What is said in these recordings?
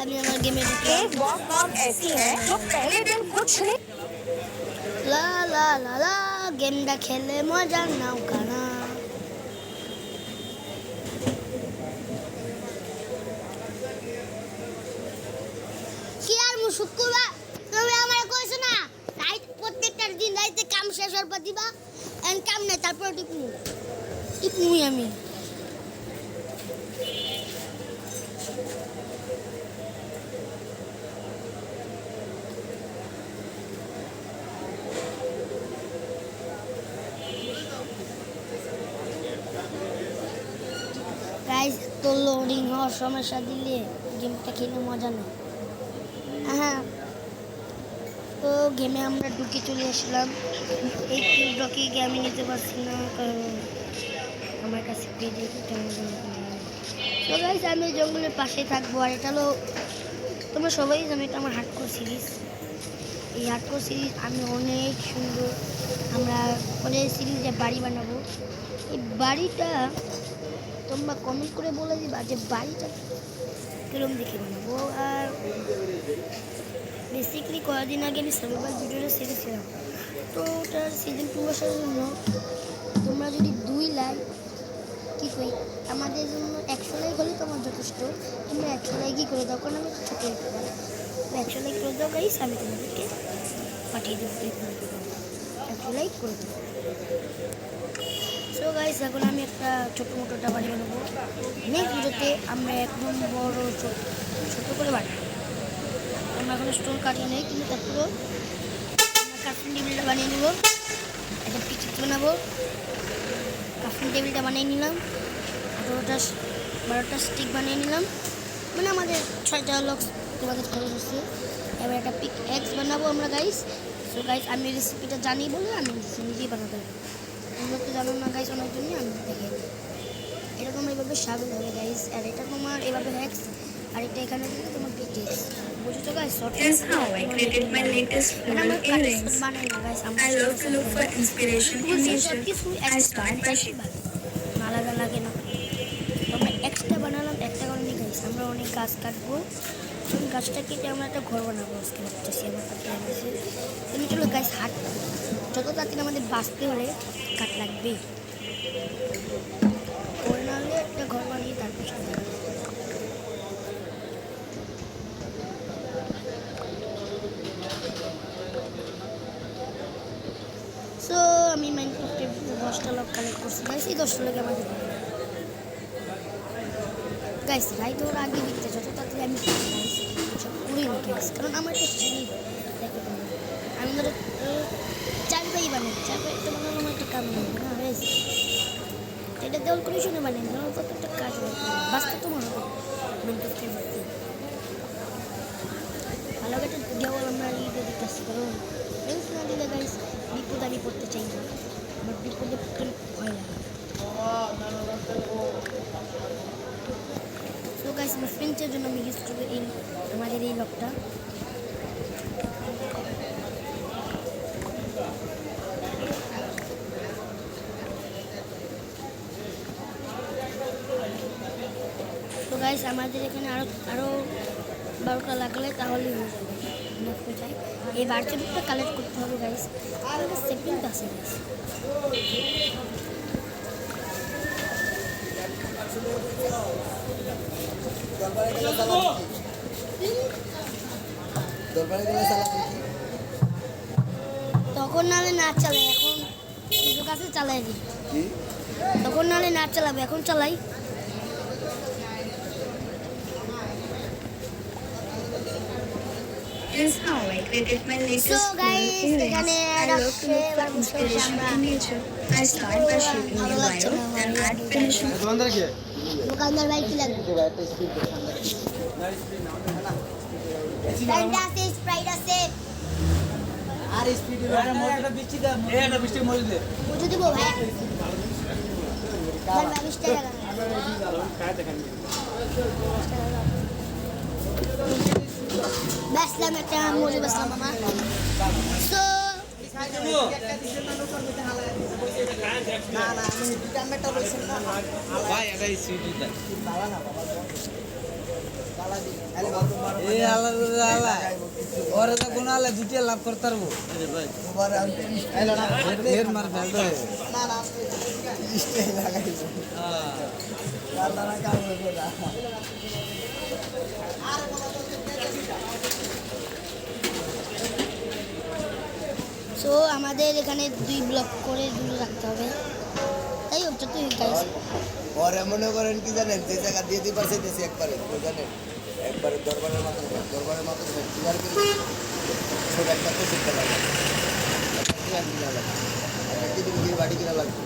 আমি আমার গেমে एक वॉक वॉक ऐसी है जो पहले दिन कुछ नहीं লা লা লা লা গেমটা খেলে মজা নাও কানা কি আর শুক্রবার তুমি আমার কইছো না রাইট প্রত্যেকটা দিন রাইতে কাম শেষ হওয়ার পর দিবা এন্ড কাম না তারপর টিপমুই আমি গাইস তো লোডিং হওয়ার সমস্যা দিলে গেমটা খেলে মজা না হ্যাঁ তো গেমে আমরা ঢুকে চলে আসলাম এই কিউবটাকে আমি নিতে পারছি না কারণ আমার কাছে পেজে তো গাইস আমি জঙ্গলের পাশে থাকবো আর এটা হলো তোমরা সবাই জানো এটা আমার হার্ডকোর সিরিজ এই হার্ডকোর সিরিজ আমি অনেক সুন্দর আমরা পরে সিরিজে বাড়ি বানাবো এই বাড়িটা তোমরা কমেন্ট করে বলে দিবা যে বাড়িটা কিরম দেখে বানাবো আর বেসিক্যালি কয়েকদিন আগে আমি সার্ভাইভাল ভিডিওটা ছেড়েছিলাম তো ওটার সিজন 2 আসার জন্য তোমরা যদি 2 লাইক কী করি আমাদের জন্য 100 লাইক হলে তোমার যথেষ্ট তোমরা 100 লাইকই করে দাও কারণ আমি ছোটো হতে পারি 100 লাইক করে দাও গাইস আমি তোমাদেরকে পাঠিয়ে দেবো 100 লাইক করে দেবো সো গাইস এখন আমি একটা ছোটো মোটোটা বাড়ি বানাবো নেক্সট ভিডিওতে আমরা একদম বড় ছোটো করে বানাবো আমরা এখন স্টোন কাটিয়ে নেই কিন্তু তারপরেও আমরা কার্টুন টেবিলটা বানিয়ে নেবো একটা পিকচার বানাবো কার্টুন টেবিলটা বানিয়ে নিলাম 12টা স্টিক বানিয়ে নিলাম মানে আমাদের 6টা লক্স তোমাদের খরচ হচ্ছে এবার একটা পিক এক্স বানাবো আমরা গাইস সো গাইস আমি রেসিপিটা জানি বলে আমি নিজেই বানাতে পারবো তোমরা তো জানো না গাইস অনেক জন্যই আমি দেখে এরকম এইভাবে সাবেল হবে গাইস আর এটা তোমার এভাবে হ্যাক্স আর এটা এখানে দিলে তোমার পিটেক্স বুঝছো guys Here's how I created my latest floral earrings. বানাই না guys I love to look for inspiration in nature. I start by আলাদা লাগে না আমরা এক্সট্রা বানালাম একটা কারণে গাইস আমরা অনেক গাছ কাটবো গাছটা কেটে আমরা একটা ঘর বানাবো আজকে ভাবতেছি আমার কাছে আছে তুমি চলো গাইস হাট যত তাড়াতাড়ি আমাদের বাঁচতে হলে কাঠ লাগবেই ওর না হলে একটা ঘর বানিয়ে তারপর সাথে সো আমি মাইনক্রাফটে 10টা লক কালেক্ট করছি গাইস এই 10টা লকে আমাদের গাইস রাইট ওর আগে দিতে যত তাড়াতাড়ি আমি গাইস সব পুরোই লোকে গাইস কারণ আমার একটা সিঁড়ি দেখো আমি ধরো 4 পাই বানাই 4 পাই তো বানানো আমার একটা কাম নেই না গাইস এটা দেওয়াল করে শুনে বানাই না কত একটা কাজ বাস্তব তো মনে হয় মাইনক্রাফটের মধ্যে ভালো একটা দেওয়াল আমরা ইয়ে দিতেছি কারণ ফ্রেন্ডস না দিলে গাইস বিপদ আমি পড়তে চাই না আমার বিপদে ভয় লাগে তো গাইস আমার ফ্রেন্ডসের জন্য আমি ইউজ করবো এই আমাদের এই লকটা তো গাইস আমাদের এখানে আরো 12টা লাগলে তাহলেই হয়ে যাবে চাই এই বার্চেটটা কালেক্ট করতে হবে গাইস আর একটা সেকেন্ড আছে গাইস তখন নাহলে না চালাই এখন নিজের কাছে চালাই দিই তখন নাহলে না চালাবে এখন চালাই Here's how I created my latest So floral guys, earrings. এখানে I love to look for inspiration in nature. I start by shaping the wire, then add finishing. দোকানদার ভাই কি লাগবে স্প্রাইট আছে স্প্রাইট আছে আর স্পিড একটা বৃষ্টি দে একটা বৃষ্টি মজু দে বুঝে দিব ভাই ভাই 22 টাকা বেসলাম একটা মজু বেসলাম মামা সো না না আমি দোকানটা বলছেন না ভাই এটা স্পিড বালা না বাবা বালা দি এই আল্লাহ আল্লাহ ওরে তো কোন আল্লাহ দুটিয়া লাভ করতে পারবো এর মার ফেল দে সো আমাদের এখানে 2 ব্লক করে দূরে রাখতে হবে, তাই হচ্ছে তুই গাইস। ওরে মনে করেন কি জানেন, যে জায়গা দিয়ে দিবার চাইতেছি একবারে জানেন, একবারে দরবারের মতো ক্লিয়ার করে ছোট একটা তো শিখতে লাগে, বাড়ি কিনা লাগবে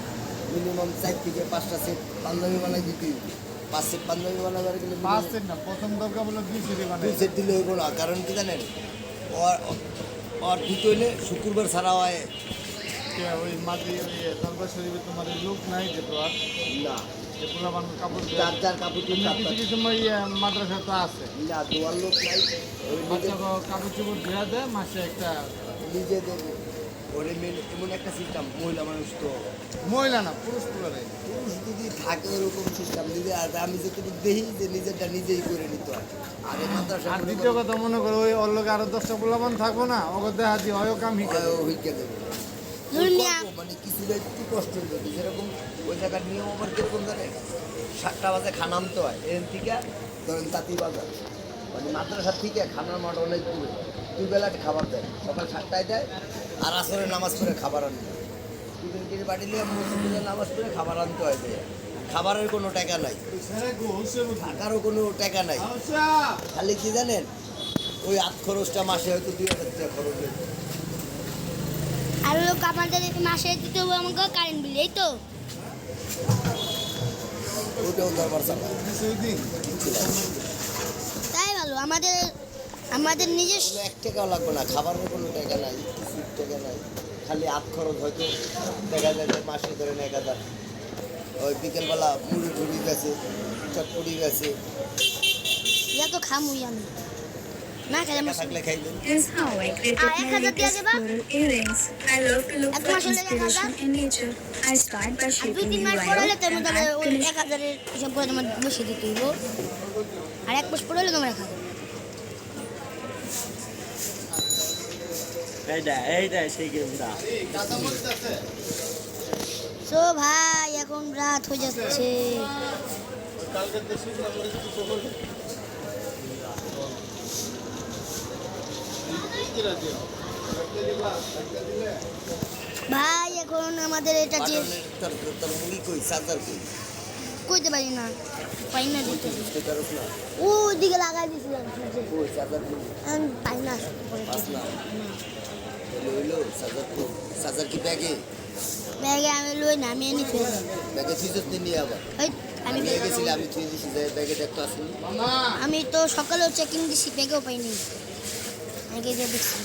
মিনিমাম 4 থেকে 5টা সেট পাঞ্জাবি বানাই দিতে 5 সেট পাঞ্জাবি বানাবার গেলে 5 সেট না, প্রথম দরকার বলে 2 সেট বানাই। 2 সেট দিলে হইব না, কারণ কি জানেন ওর ঠিক হইলে শুক্রবার ছাড়া হয় ওই মাঝে ওই দরবার শরীফে তোমার ওই লোক নাই যে তো আর না, যে পোলাপান কাপড় দেয়। যার কাপড় এমনি কিছু কিছু সময় মাদ্রাসা তো আছে, না দোয়ার লোক নাই, ওই বাচ্চা কাপড় চোপড় ধোয়া দেয়, মাসে একটা নিজে দেবে ওরে এমন একটা সিস্টেম, মহিলা মানুষ তো মহিলা না পুরুষ পুরারে পুরুষ যদি থাকে ওরকম সিস্টেম যদি, আর আমি যেটুকু দেখি যে নিজেরটা নিজেই করে নিতে হয়। আর এই মাদ্রাসা আর দ্বিতীয় কথা মনে করো ওই ওর লোক আরো 10টা পোলাপান থাকবো না, ওকে দেখা দিয়ে হয় কাম হিকে হইকে দেবে মানে কিছুটা একটু কষ্ট হইবে, যেরকম ওই জায়গার নিয়ম আবার কিরকম জানে, 7টা বাজে খানা আনতে হয়, এর থেকে ধরেন তাঁতি বাজার মানে মাদ্রাসার থেকে খানার মাঠ অনেক দূরে, 2 বেলা খাবার দেয়, সকাল 7টায় দেয় আর আসরে নামাজ পড়ে খাবার আনতে হয়, দুদিনকে বাড়ি নিয়ে মসজিদে নামাজ পড়ে খাবার আনতে হয়, যে খাবারের কোনো টাকা নাই, থাকারও কোনো টাকা নাই, খালি কি জানেন ওই 8 খরচটা মাসে হয়তো 2000 টাকা খরচ হয়ে যায়। আর লোক আমাদের মাসে দিতে হবে আমাকে কারেন্ট বিল, এই তো ওটাও দরবার চালায় কিছুদিন তাই ভালো। আমাদের নিজস্ব 1 টাকাও লাগবে না, খাবারের কোনো টাকা নাই, কিছুর টাকা নাই, খালি 8 খরচ হয়তো দেখা যায় যে মাসে ধরেন 1000, ওই বিকেলবেলা মুড়ি ঠুড়ি গেছে, চটপটি গেছে, ইয়া তো খামুই আমি না খেলে আমার থাকলে খাইবেন। Here's how I created Ah, my ek hazar diya latest diba? floral earrings. I love to look Ek for maas hole 1000? inspiration in nature. I start by R 2-3 shaping the মাস পরে হলে wire তোর and মধ্যে add ওই finish. 1000-এর হিসাব করে তোমার বসে দিতে হইব, আর 1 মাস পরে হলে তোমার 1000। এইটা সেই গেমটা সো ভাই এখন রাত হয়ে যাচ্ছে, ভাই এখন আমাদের এটা যে বাটনের তোর মুড়ি কই, চার্জার কই, কইতে পারি না, পাই না দিতে, বুঝতে পারছ না, ওদিকে লাগাই দিয়েছিলাম ফ্রিজে, কই চার্জার কই, আমি পাই না পাস না হইলো চার্জার কই, চার্জার কি ব্যাগে ব্যাগে আমি লই না, আমি এনে ফেলি। ব্যাগে সুইচ নিয়ে আবার ওই আমি নিয়ে গেছিলি, আমি থুয়ে দিছি যে ব্যাগে দেখতে আসেনি, আমি তো সকালেও চেকিং দিছি, ব্যাগেও পাইনি, আগে যে দেখছি।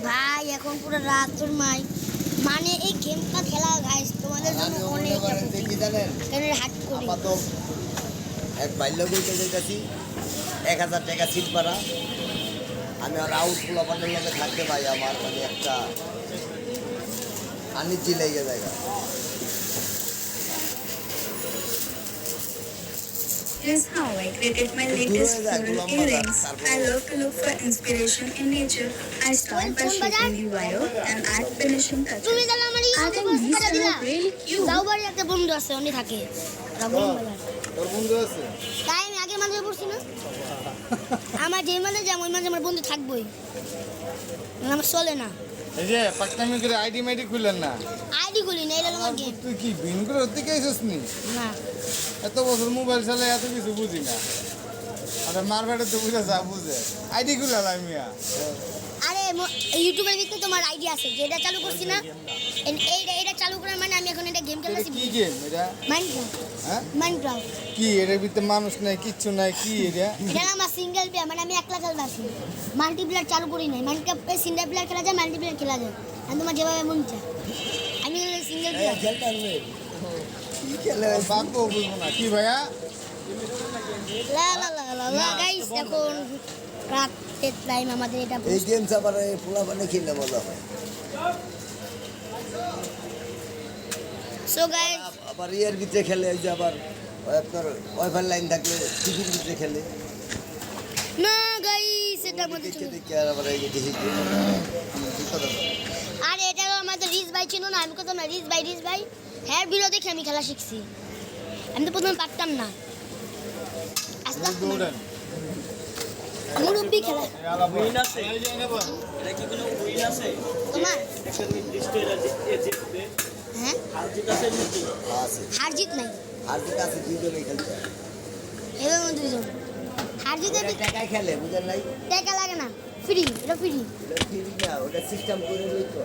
ভাই এখন পুরো রাত তোর মাই, মানে এই গেমটা খেলা গাইস তোমাদের জন্য আমি অনেক মনে করেন যে কি জানেন, হাট করি। আপাতত এক বাল্য বইতে যেতেছি 1000 টাকা সিট ভাড়া, আমি আর আউট পোলাপানের লগে থাকতে পাই, আমার মানে একটা আনিজি লেগে জায়গা। Here's how I created my latest floral earrings. I love to look for inspiration in nature. I start by shaping the wire and add finishing তুমি touches. তাহলে আমার I ইউটিউবে think these পাঠা দিলা, are really cute. যাও বাড়ি একটা বন্ধু আছে, উনি থাকে রবীন বাজার, তোর বন্ধু আছে? তাই আমি আগের মাঝে পড়ছি না, আমার যে মাঝে যাম ওই মাঝে আমার বন্ধু থাকবোই, আমার চলে না, এই যে পাকনামি করে আইডি মাইডি খুললেন না, আইডি গুলি না, এটা আমার গেম তুই কি বিন করে থেকে আইসিস নি? না। এত বছর মোবাইল চালাই এত কিছু বুঝি না, আরে মারবাড়ে তো বুঝে যা বুঝে আইডি খুলালাম মিয়া। আরে ইউটিউবের ভিতরে তোমার আইডি আছে, যেটা চালু করছি না, এটা চালু করার মানে আমি এখন এটা গেম এটা খেলতেছি, কি গেম এটা? মাইনক্রাফট। হ্যাঁ মাইনক্রাফট কি এর ভিতরে মানুষ নাই, কিচ্ছু নাই, কি এটা? এটা আমার সিঙ্গেল প্লেয়ার, মানে আমি একলা খেলতেছি, মাল্টিপ্লেয়ার চালু করি নাই। মাইনক্রাফটে সিঙ্গেল প্লেয়ার খেলা যায়, মাল্টিপ্লেয়ার খেলা যায়, আর তোমার যেভাবে মন চায়। আমি সিঙ্গেল প্লেয়ার। খেলতে আসবে কি খেলে বাপও বুঝবো না কি ভাইয়া? লা লা লা লা লা গাইস, এখন রাতের টাইম আমাদের এটা এই গেম চাপারে পোলাপানে খেললে মজা হয়। সো গাইস আবার ইয়ের ভিতরে খেলে ওই যে আবার ওই আপনার ওয়াইফাই লাইন থাকলে টিভির ভিতরে খেলে না গাইস এটা মধ্যে দেখে দেখে আর আবার এই যে দেখি আর এটা আমাদের রিস ভাই ছিল না আমি কত না রিস ভাই হ্যাঁ ভিডিও দেখে আমি খেলা শিখছি আমি তো প্রথমে পারতাম না আস্তে আস্তে দৌড়েন মুরব্বি খেলা উইন আছে এটা কি কোনো উইন আছে তোমার একটা নির্দিষ্ট এ জিতবে হ্যাঁ আর জিত আছে নাকি আছে হার জিত নাই আর যেটা আছে দুজনেই খেলতে হয়। এবার দুজন হার জিতে ওটা টাকায় খেলে বুঝেন নাই টাকা লাগে না ফ্রি এটা ফ্রি ওটা টিভি না ওটা সিস্টেম করে লইতো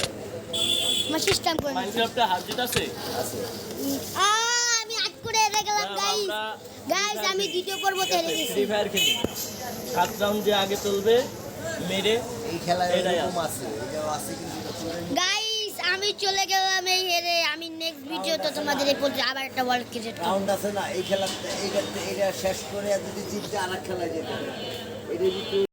আমার সিস্টেম করে নিছে। মাইনক্রাফটে হার জিত আছে আছে আমি আট করে হেরে গেলাম গাইস গাইস আমি দ্বিতীয় পর্বতে হেরে ফ্রি গেছি ফায়ার খেলি 7 রাউন্ড যে আগে তুলবে মেরে এই খেলায় এটাই এরকম আছে এটাও আছে কিন্তু এটা করে নি- গাইস আমি চলে গেলাম এই হেরে আমি নেক্সট ভিডিওতে তোমাদের এই পর্যন্ত আবার একটা ওয়ার্ল্ড ক্রিকেট রাউন্ড আছে না এই খেলাতে এটা শেষ করে আর যদি জিততে আরেক খেলায় যেতে হবে এটার ভিতরে